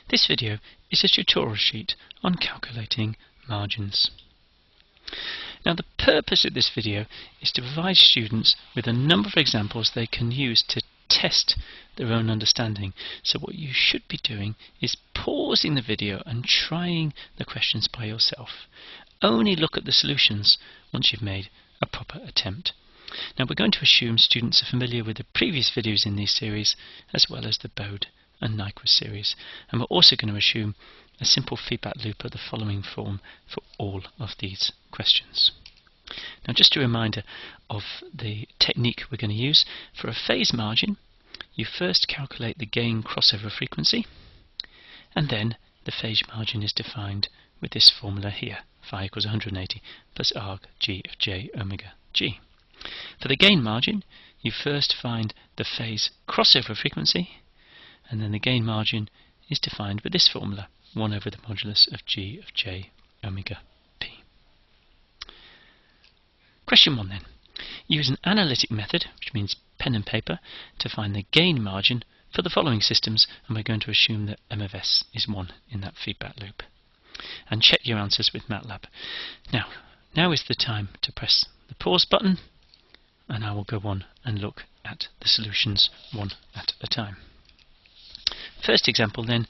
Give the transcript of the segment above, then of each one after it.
This video is a tutorial sheet on calculating margins. Now the purpose of this video is to provide students with a number of examples they can use to test their own understanding. So what you should be doing is pausing the video and trying the questions by yourself. Only look at the solutions once you've made a proper attempt. Now we're going to assume students are familiar with the previous videos in this series as well as the Bode and Nyquist series, and we're also going to assume a simple feedback loop of the following form for all of these questions. Now just a reminder of the technique we're going to use. For a phase margin, you first calculate the gain crossover frequency, and then the phase margin is defined with this formula here, phi equals 180 plus arg g of j omega g. For the gain margin, you first find the phase crossover frequency, and then the gain margin is defined with this formula, 1 over the modulus of g of j omega p. Question 1 then. Use an analytic method, which means pen and paper, to find the gain margin for the following systems, and we're going to assume that m of s is 1 in that feedback loop. And check your answers with MATLAB. Now is the time to press the pause button, and I will go on and look at the solutions one at a time. First example then,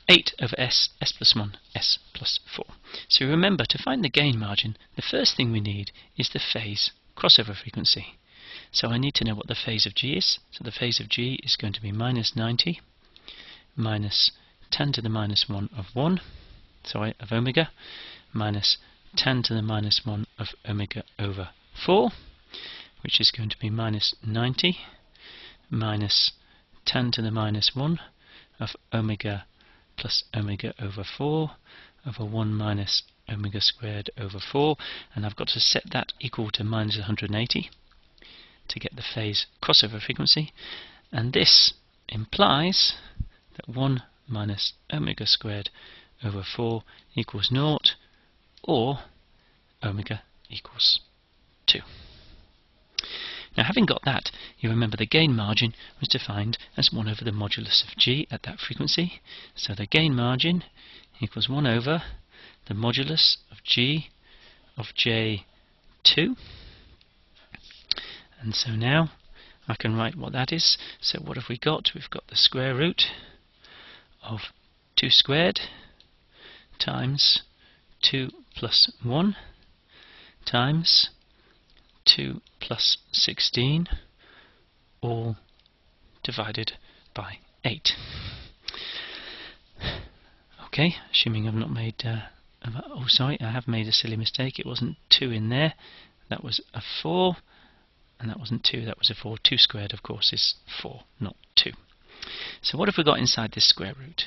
8 over s plus 1, s plus 4. So remember, to find the gain margin, the first thing we need is the phase crossover frequency. So I need to know what the phase of g is. So the phase of g is going to be minus 90 minus 10 to the minus 1 of omega, minus 10 to the minus 1 of omega over 4, which is going to be minus 90 minus 10 to the minus 1 of omega plus omega over 4 over 1 minus omega squared over 4, and I've got to set that equal to minus 180 to get the phase crossover frequency, and this implies that 1 minus omega squared over 4 equals 0, or omega equals 2. Now having got that, you remember the gain margin was defined as 1 over the modulus of g at that frequency. So the gain margin equals 1 over the modulus of g of j2. And so now I can write what that is. So what have we got? We've got the square root of 2 squared times 2 plus 1 times 2 plus 16, all divided by 8. Okay, assuming I've not made oh sorry, I have made a silly mistake. It wasn't 2 in there, that was a 4, and that wasn't 2, that was a 4. 2 squared, of course, is 4, not 2. So what have we got inside this square root?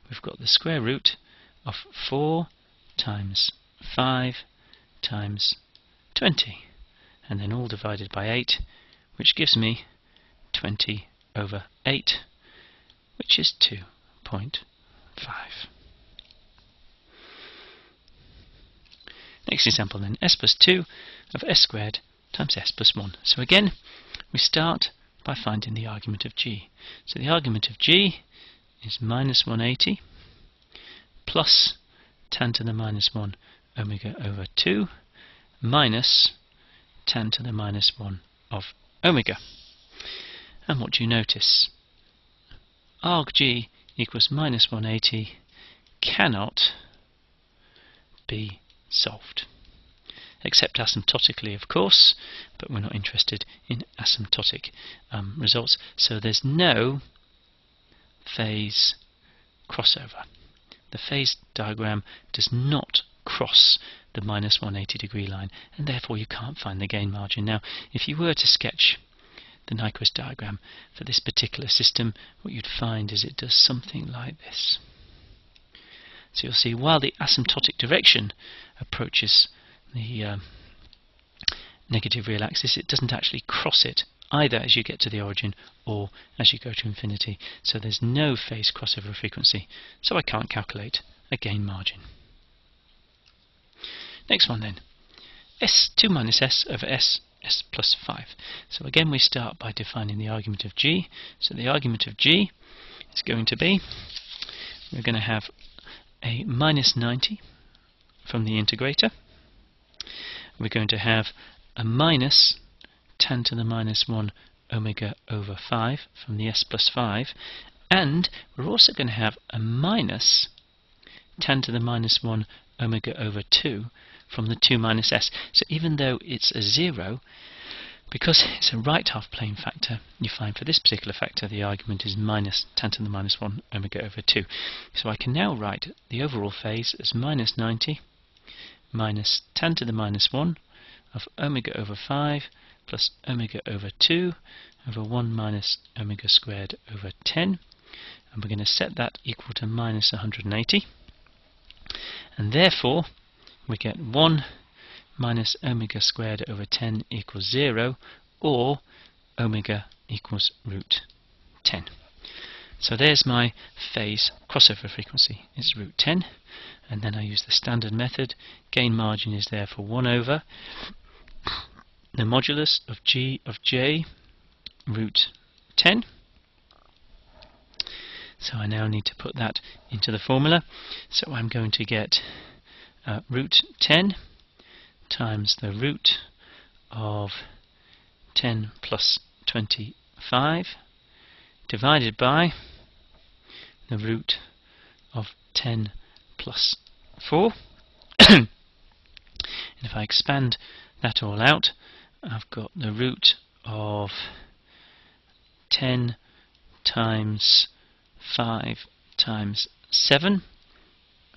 We've got the square root of 4 times 5 times 20, and then all divided by 8, which gives me 20 over 8, which is 2.5. Next example then, s plus 2 of s squared times s plus 1. So again, we start by finding the argument of g. So the argument of g is minus 180 plus 10 to the minus 1 omega over 2 minus 10 to the minus 1 of omega. And what do you notice? Arg g equals minus 180 cannot be solved. Except asymptotically, of course, but we're not interested in asymptotic results. So there's no phase crossover. The phase diagram does not cross the minus 180 degree line, and therefore you can't find the gain margin. Now, if you were to sketch the Nyquist diagram for this particular system, what you'd find is it does something like this. So you'll see, while the asymptotic direction approaches the negative real axis, it doesn't actually cross it either as you get to the origin or as you go to infinity. So there's no phase crossover frequency, so I can't calculate a gain margin. Next one then, s2 minus s over s plus 5. So again we start by defining the argument of g. So the argument of g is going to be we're going to have a minus 90 from the integrator. We're going to have a minus 10 to the minus 1 omega over 5 from the s plus 5, and we're also going to have a minus 10 to the minus 1 omega over 2 from the 2 minus s. So even though it's a 0, because it's a right half plane factor, you find for this particular factor the argument is minus 10 to the minus 1 omega over 2. So I can now write the overall phase as minus 90 minus 10 to the minus 1 of omega over 5 plus omega over 2 over 1 minus omega squared over 10. And we're going to set that equal to minus 180. And therefore, we get 1 minus omega squared over 10 equals 0, or omega equals root 10. So there's my phase crossover frequency. It's root 10, and then I use the standard method. Gain margin is therefore 1 over the modulus of g of j root 10. So I now need to put that into the formula. So I'm going to get root 10 times the root of 10 plus 25 divided by the root of 10 plus 4. And if I expand that all out, I've got the root of 10 times 5 times 7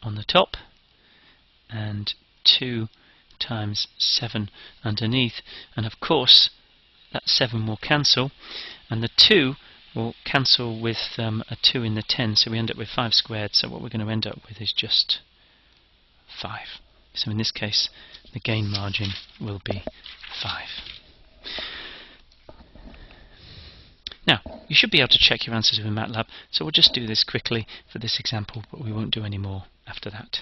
on the top, and 2 times 7 underneath, and of course that 7 will cancel, and the 2 will cancel with a 2 in the 10, so we end up with 5 squared. So what we're going to end up with is just 5. So in this case the gain margin will be 5. Now, you should be able to check your answers with MATLAB, so we'll just do this quickly for this example, but we won't do any more after that.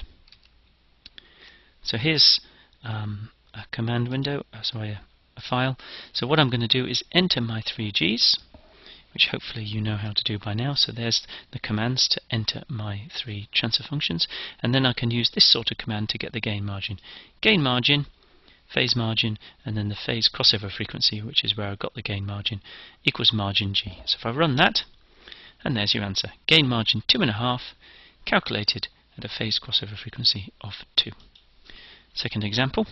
So here's a command window, a file. So what I'm going to do is enter my 3 G's, which hopefully you know how to do by now. So there's the commands to enter my 3 transfer functions, and then I can use this sort of command to get the gain margin. Gain margin, phase margin, and then the phase crossover frequency, which is where I got the gain margin, equals margin G. So if I run that, and there's your answer. Gain margin 2.5, calculated at a phase crossover frequency of 2. Second example.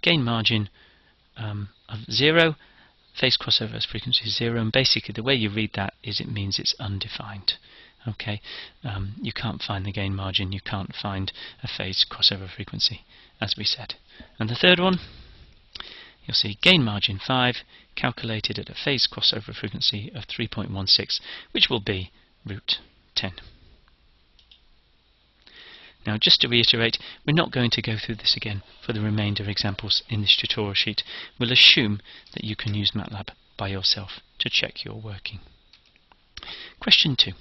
Gain margin of 0, phase crossover frequency is 0, and basically the way you read that is it means it's undefined. Okay, you can't find the gain margin, you can't find a phase crossover frequency, as we said. And the third one, you'll see gain margin 5, calculated at a phase crossover frequency of 3.16, which will be root 10. Now, just to reiterate, we're not going to go through this again for the remainder of examples in this tutorial sheet. We'll assume that you can use MATLAB by yourself to check your working. Question 2.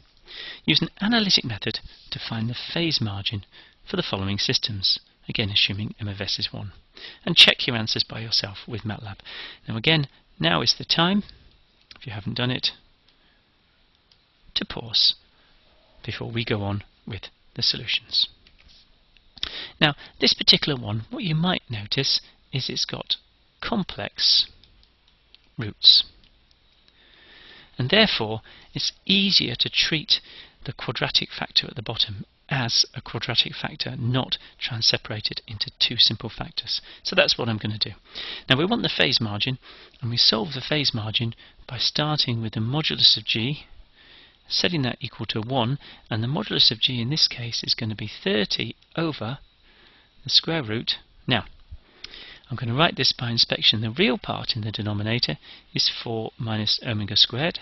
Use an analytic method to find the phase margin for the following systems, again assuming M of S is 1, and check your answers by yourself with MATLAB. Now again, now is the time, if you haven't done it, to pause before we go on with the solutions. Now, this particular one, what you might notice is it's got complex roots. And therefore, it's easier to treat the quadratic factor at the bottom as a quadratic factor, not try and separate it into 2 simple factors. So that's what I'm going to do. Now, we want the phase margin, and we solve the phase margin by starting with the modulus of G, setting that equal to 1, and the modulus of G in this case is going to be 30 over the square root. Now, I'm going to write this by inspection. The real part in the denominator is 4 minus omega squared,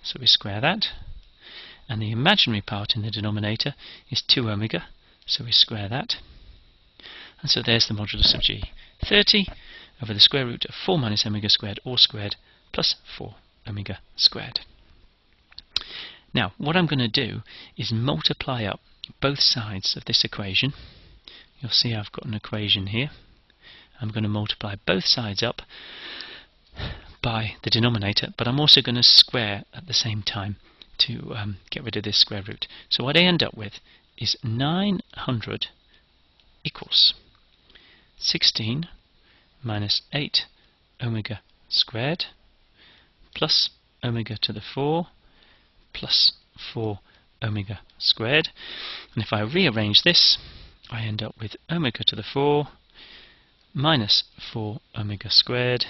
so we square that. And the imaginary part in the denominator is 2 omega, so we square that. And so there's the modulus of G. 30 over the square root of 4 minus omega squared, all squared, plus 4 omega squared. Now, what I'm going to do is multiply up both sides of this equation. You'll see I've got an equation here. I'm going to multiply both sides up by the denominator, but I'm also going to square at the same time to get rid of this square root. So what I end up with is 900 equals 16 minus 8 omega squared plus omega to the 4 plus 4 omega squared. And if I rearrange this, I end up with omega to the 4 minus 4 omega squared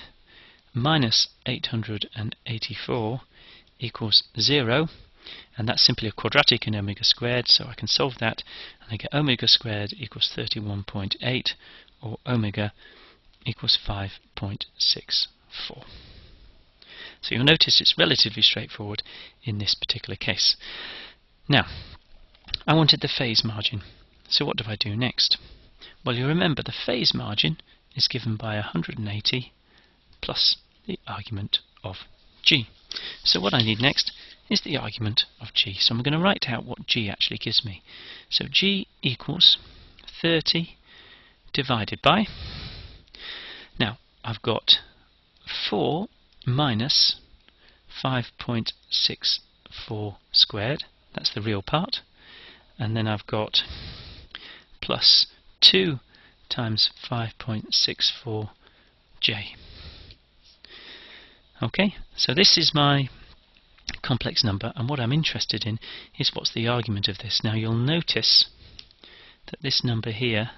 minus 884 equals 0, and that's simply a quadratic in omega squared, so I can solve that, and I get omega squared equals 31.8, or omega equals 5.64. So you'll notice it's relatively straightforward in this particular case. Now, I wanted the phase margin, so what do I do next? Well, you remember the phase margin is given by 180 plus the argument of g. So what I need next is the argument of g. So I'm going to write out what g actually gives me. So g equals 30 divided by, now I've got 4 minus 5.64 squared, that's the real part, and then I've got plus 2 times 5.64 j. Okay, so this is my complex number, and what I'm interested in is what's the argument of this. Now you'll notice that this number here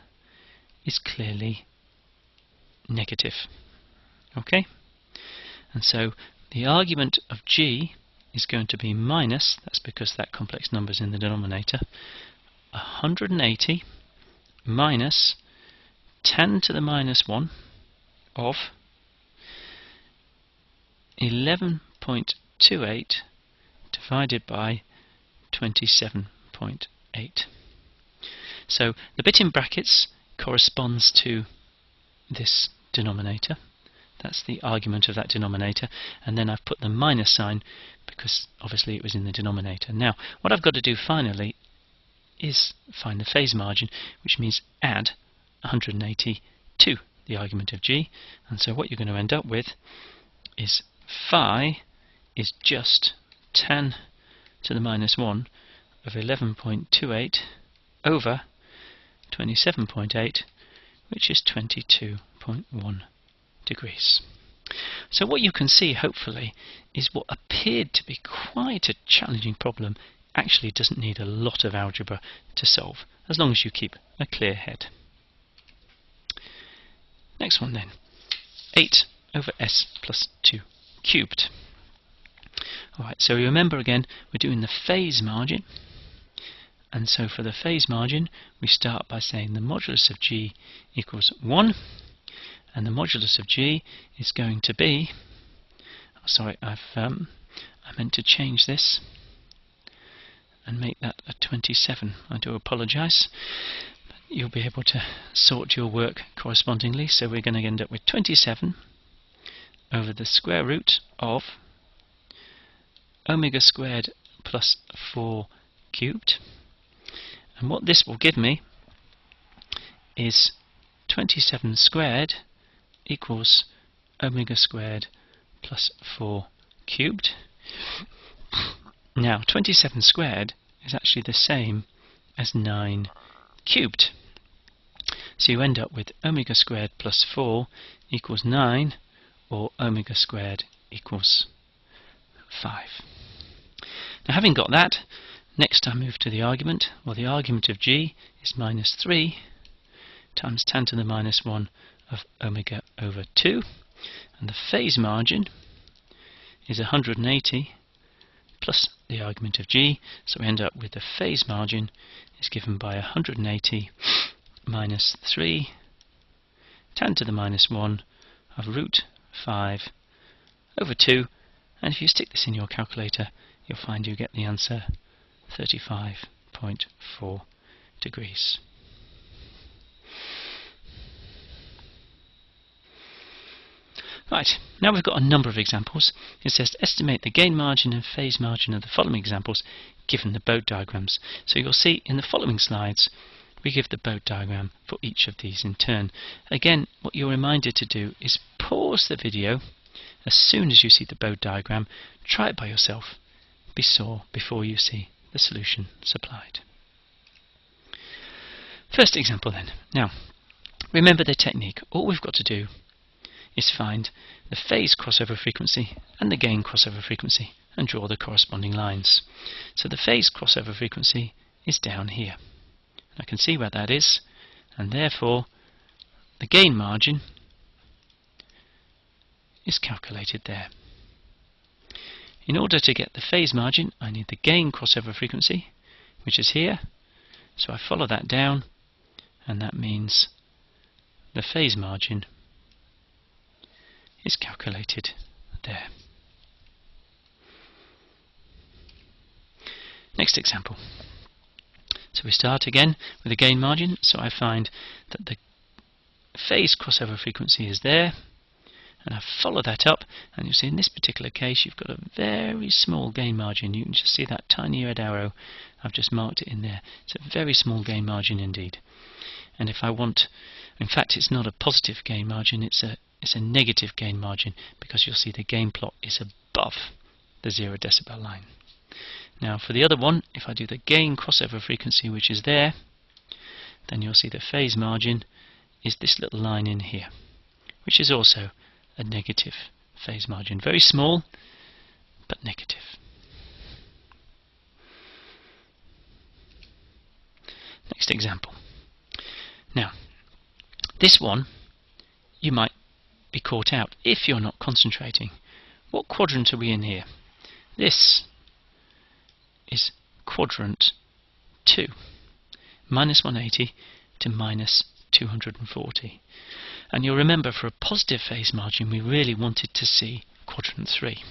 is clearly negative. Okay, and so the argument of g is going to be minus, that's because that complex number is in the denominator, 180 minus 10 to the minus 1 of 11.28 divided by 27.8. So the bit in brackets corresponds to this denominator. That's the argument of that denominator, and then I've put the minus sign because obviously it was in the denominator. Now what I've got to do finally is find the phase margin, which means add 180 to the argument of g, and so what you're going to end up with is phi is just 10 to the minus 1 of 11.28 over 27.8, which is 22.1 degrees. So what you can see, hopefully, is what appeared to be quite a challenging problem actually doesn't need a lot of algebra to solve, as long as you keep a clear head. Next one then, 8 over s plus 2 cubed. Alright, so you remember again, we're doing the phase margin, and so for the phase margin we start by saying the modulus of g equals 1, and the modulus of g is going to be, I meant to change this and make that a 27. I do apologise, but you'll be able to sort your work correspondingly. So we're going to end up with 27 over the square root of omega squared plus 4 cubed, and what this will give me is 27 squared equals omega squared plus 4 cubed. Now 27 squared is actually the same as 9 cubed, so you end up with omega squared plus 4 equals 9, or omega squared equals 5. Now having got that, next I move to the argument. Well, the argument of g is minus 3 times 10 to the minus 1 of omega over 2, and the phase margin is 180 plus the argument of g, so we end up with the phase margin is given by 180 minus 3 10 to the minus 1 of root 5 over 2, and if you stick this in your calculator you'll find you get the answer 35.4 degrees. Right, now we've got a number of examples. It says to estimate the gain margin and phase margin of the following examples given the Bode diagrams. So you'll see in the following slides we give the Bode diagram for each of these in turn. Again, what you're reminded to do is pause the video as soon as you see the Bode diagram, try it by yourself, be saw before you see the solution supplied. First example then. Now, remember the technique. All we've got to do is find the phase crossover frequency and the gain crossover frequency and draw the corresponding lines. So the phase crossover frequency is down here. I can see where that is, and therefore the gain margin is calculated there. In order to get the phase margin, I need the gain crossover frequency, which is here. So I follow that down, and that means the phase margin is calculated there. Next example. So we start again with the gain margin. So I find that the phase crossover frequency is there, and I follow that up, and you'll see in this particular case you've got a very small gain margin. You can just see that tiny red arrow. I've just marked it in there. It's a very small gain margin indeed. And if I want, in fact it's not a positive gain margin, it's a negative gain margin, because you'll see the gain plot is above the 0 decibel line. Now for the other one, if I do the gain crossover frequency, which is there, then you'll see the phase margin is this little line in here, which is also a negative phase margin. Very small, but negative. Next example. Now, this one, you might be caught out if you're not concentrating. What quadrant are we in here? This is quadrant 2, minus 180 to minus 240. And you'll remember for a positive phase margin we really wanted to see quadrant 3.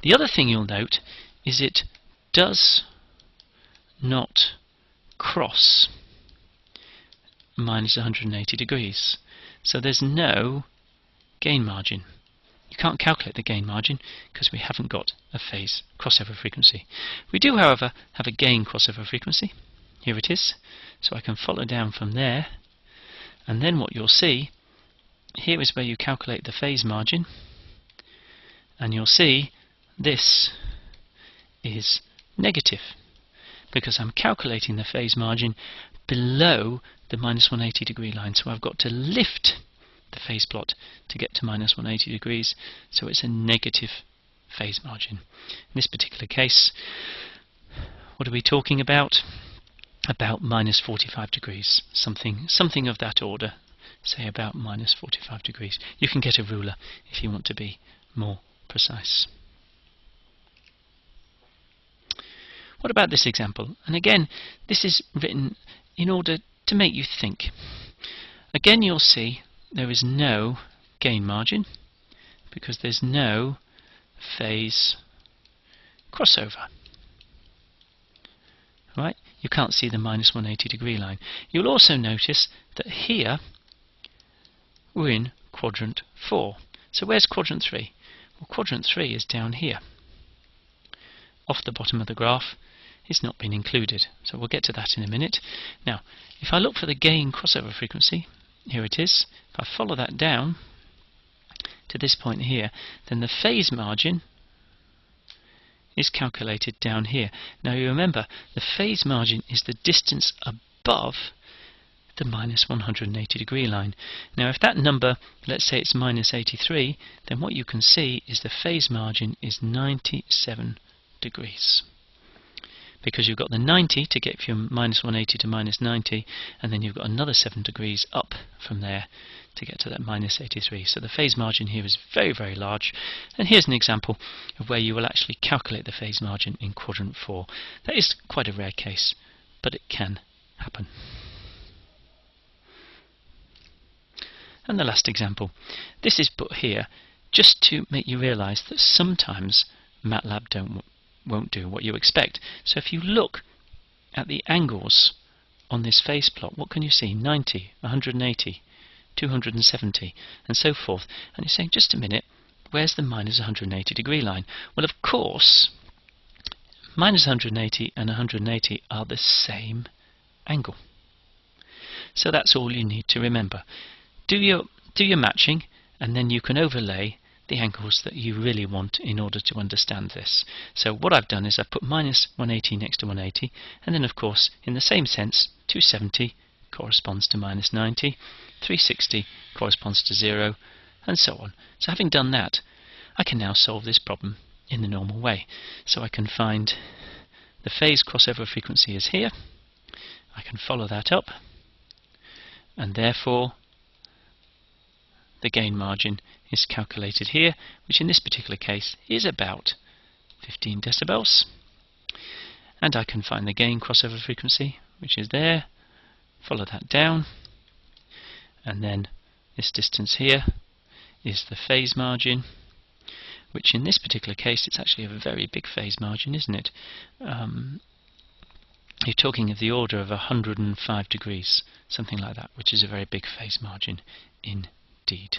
The other thing you'll note is it does not cross minus 180 degrees. So there's no gain margin. You can't calculate the gain margin because we haven't got a phase crossover frequency. We do, however, have a gain crossover frequency. Here it is. So I can follow down from there, and then what you'll see, here is where you calculate the phase margin, and you'll see this is negative because I'm calculating the phase margin below the minus 180 degree line. So I've got to lift the phase plot to get to minus 180 degrees, so it's a negative phase margin. In this particular case, what are we talking about? About minus 45 degrees, something of that order, say about minus 45 degrees. You can get a ruler if you want to be more precise. What about this example? And again, this is written in order to make you think. Again, you'll see there is no gain margin because there's no phase crossover. Right? You can't see the minus 180 degree line. You'll also notice that here we're in quadrant 4. So where's quadrant 3? Well, quadrant 3 is down here. Off the bottom of the graph. It's not been included. So we'll get to that in a minute. Now, if I look for the gain crossover frequency, here it is. If I follow that down to this point here, then the phase margin is calculated down here. Now you remember, the phase margin is the distance above the minus 180 degree line. Now if that number, let's say it's minus 83, then what you can see is the phase margin is 97 degrees. Because you've got the 90 to get from minus 180 to minus 90, and then you've got another 7 degrees up from there to get to that minus 83. So the phase margin here is very, very large. And here's an example of where you will actually calculate the phase margin in quadrant 4. That is quite a rare case, but it can happen. And the last example. This is put here just to make you realize that sometimes MATLAB won't do what you expect. So if you look at the angles on this phase plot, what can you see? 90, 180, 270, and so forth. And you're saying, just a minute, where's the minus 180 degree line? Well, of course, minus 180 and 180 are the same angle. So that's all you need to remember. Do your matching, and then you can overlay the angles that you really want in order to understand this. So what I've done is I've put minus 180 next to 180, and then of course in the same sense 270 corresponds to minus 90, 360 corresponds to 0, and so on. So having done that, I can now solve this problem in the normal way. So I can find the phase crossover frequency is here, I can follow that up, and therefore the gain margin is calculated here, which in this particular case is about 15 decibels. And I can find the gain crossover frequency, which is there, follow that down, and then this distance here is the phase margin, which in this particular case it's actually a very big phase margin, isn't it? You're talking of the order of 105 degrees, something like that, which is a very big phase margin indeed.